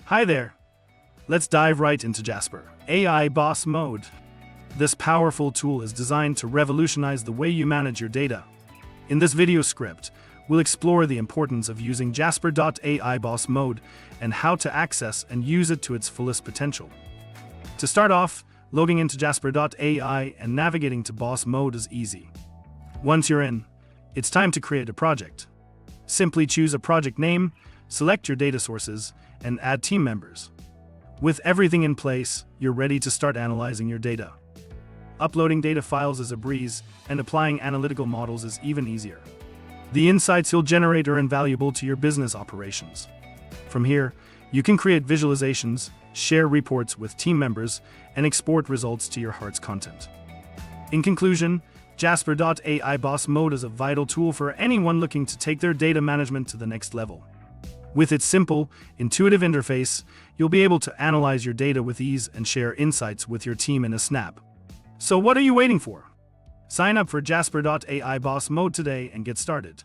Hi there. Let's dive right into Jasper.ai Boss Mode. This powerful tool is designed to revolutionize the way you manage your data. In this video script, we'll explore the importance of using Jasper.ai Boss Mode and how to access and use it to its fullest potential. To start off, logging into Jasper.ai and navigating to Boss Mode is easy. Once you're in, it's time to create a project. Simply choose a project name, select your data sources, and add team members. With everything in place, you're ready to start analyzing your data. Uploading data files is a breeze, and applying analytical models is even easier. The insights you'll generate are invaluable to your business operations. From here, you can create visualizations, share reports with team members, and export results to your heart's content. In conclusion, Jasper.ai Boss Mode is a vital tool for anyone looking to take their data management to the next level. With its simple, intuitive interface, you'll be able to analyze your data with ease and share insights with your team in a snap. So what are you waiting for? Sign up for Jasper.ai Boss Mode today and get started.